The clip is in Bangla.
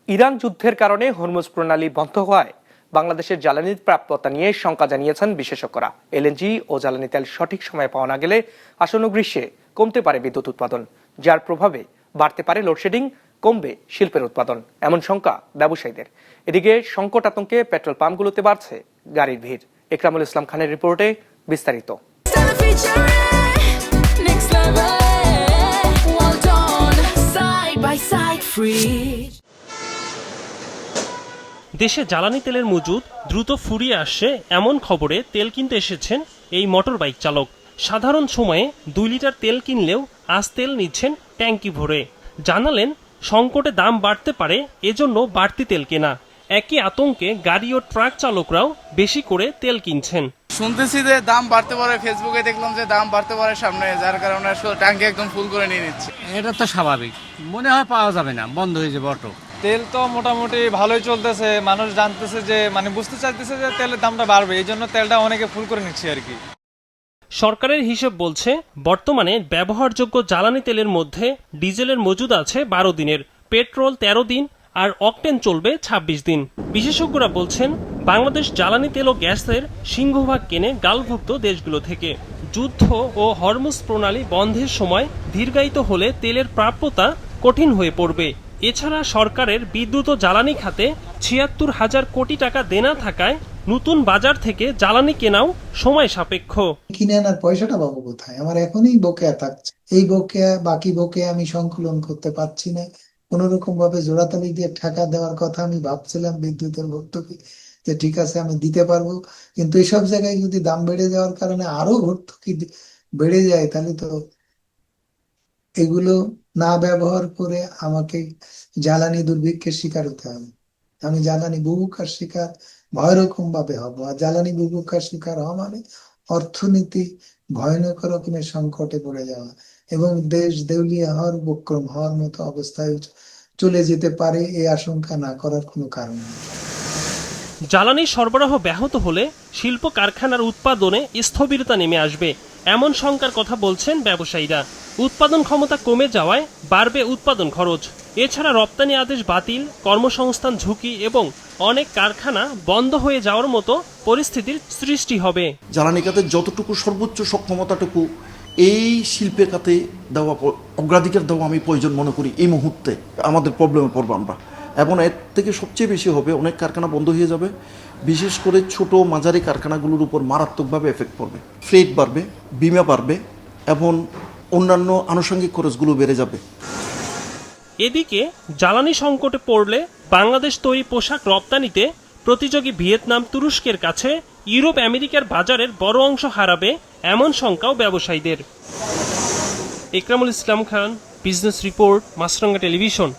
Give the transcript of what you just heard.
ইরান যুদ্ধের কারণে হরমুজ প্রণালী বন্ধ হওয়ায় বাংলাদেশের জ্বালানির প্রাপ্যতা নিয়ে শঙ্কা জানিয়েছেন বিশেষজ্ঞরা। এলএনজি ও জ্বালানি তেল সঠিক সময়ে পাওয়া না গেলে আসন্ন গ্রীষ্মে কমতে পারে বিদ্যুৎ উৎপাদন, যার প্রভাবে বাড়তে পারে লোডশেডিং, কমবে শিল্পের উৎপাদন, এমন শঙ্কা ব্যবসায়ীদের। এদিকে সংকট আতঙ্কে পেট্রোল পাম্পগুলোতে বাড়ছে গাড়ির ভিড়। ইকরামুল ইসলাম খানের রিপোর্টে বিস্তারিত। দেশে জ্বালানি তেলের মজুদ দ্রুত ফুরিয়ে আসছে এমন খবরে তেল কিনতে এসেছেন এই মোটর বাইক চালক। সাধারণ সময়ে 2 লিটার তেল কিনলেও আজ তেল নিচ্ছেন ট্যাঙ্কি ভরে। জানালেন সংকটে দাম বাড়তে পারে, এজন্য বাড়তি তেল কেনা। একই আতঙ্কে গাড়ি ও ট্রাক চালকরাও বেশি করে তেল কিনছেন। শুনতেছি যে দাম বাড়তে পারে, ফেসবুকে দেখলাম যে দাম বাড়তে পারে সামনে, যার কারণে আসলে ট্যাঙ্কি একদম ফুল করে নিয়ে নিচ্ছে। এটা তো স্বাভাবিক, মনে হয় পাওয়া যাবে না, বন্ধ হয়ে যাবে অটো। তেল তো মোটামুটি ভালোই চলতেছে, মানুষ জানতেছে যে বুঝতে চাইতেছে যে তেলের দামটা বাড়বে, এই জন্য তেলটা অনেকে ফুল করে নিচ্ছে আর কি। সরকারের হিসেব বলছে বর্তমানে ব্যবহারযোগ্য জ্বালানি তেলের মধ্যে ডিজেলের মজুদ আছে 12 দিনের, পেট্রোল 13 দিন আর অকটেন চলবে 26 দিন। বিশেষজ্ঞরা বলছেন বাংলাদেশ জ্বালানি তেল ও গ্যাসের সিংহভাগ কেনে গালভুক্ত দেশগুলো থেকে। যুদ্ধ ও হরমুজ প্রণালী বন্ধের সময় দীর্ঘায়িত হলে তেলের প্রাপ্যতা কঠিন হয়ে পড়বে। এছাড়া সরকারের বিদ্যুৎ ও জ্বালানি খাতে ৭৬,০০০ কোটি টাকা দেনা থাকায় নতুন বাজার থেকে জ্বালানি কেনাও সময় সাপেক্ষ। কিনে আনার পয়সাটা পাবো কোথায়? আমার এখনই বকেয়া থাকছে। এই বকেয়া, বাকি বকেয়া আমি সংকলন করতে পারছি না। কোন রকম ভাবে জোড়াতালি দিয়ে টাকা দেওয়ার কথা আমি ভাবছিলাম বিদ্যুতের ভর্তুকি, যে ঠিক আছে আমি দিতে পারবো, কিন্তু এসব জায়গায় যদি দাম বেড়ে যাওয়ার কারণে আরো ভর্তুকি বেড়ে যায়, তাহলে তো এগুলো না ব্যবহার করে আমাকে জ্বালানি দুর্ভিক্ষের শিকার হতে হবে। আমি জ্বালানি বুভুক্ষার শিকার ভয়রকম ভাবে হব। আর জ্বালানি বুভুক্ষার শিকার হওয়া মানে অর্থনীতি ভয়ানক রকমের সংকটে পড়ে যাওয়া এবং দেশ দেউলিয়া হওয়ার, উপক্রম হওয়ার মতো অবস্থায় চলে যেতে পারে। এই আশঙ্কা না করার কোনো কারণ নেই। জ্বালানি সরবরাহ ব্যাহত হলে শিল্প কারখানার উৎপাদনে স্থবিরতা নেমে আসবে, এমন শঙ্কার কথা বলছেন ব্যবসায়ীরা। উৎপাদন ক্ষমতা কমে যাওয়ায় বাড়বে উৎপাদন খরচ। এছাড়া রপ্তানি আদেশ বাতিল, কর্মসংস্থান ঝুঁকি এবং অনেক কারখানা বন্ধ হয়ে যাওয়ার মতো পরিস্থিতির সৃষ্টি হবে। জ্বালানি খাতে যতটুকু সর্বোচ্চ সক্ষমতাটুকু এই শিল্পের খাতে দেওয়া, অগ্রাধিকার দেওয়া আমি প্রয়োজন মনে করি। এই মুহূর্তে আমাদের প্রবলেমে পড়বো আমরা, এবং এর থেকে সবচেয়ে বেশি হবে অনেক কারখানা বন্ধ হয়ে যাবে। বিশেষ করে ছোট মাঝারি কারখানাগুলোর উপর মারাত্মকভাবে এফেক্ট পড়বে। ফ্রেট বাড়বে, বিমা বাড়বে এবং অন্যান্য আনুষঙ্গিক খরচগুলো বেড়ে যাবে। এদিকে জ্বালানি সংকটে পড়লে বাংলাদেশ তৈরি পোশাক রপ্তানিতে প্রতিযোগী ভিয়েতনাম, তুরস্কের কাছে ইউরোপ, আমেরিকার বাজারের বড় অংশ হারাবে, এমন শঙ্কাও ব্যবসায়ীদের। ইকরামুল ইসলাম খান, বিজনেস রিপোর্ট, মাছরাঙ্গা টেলিভিশন।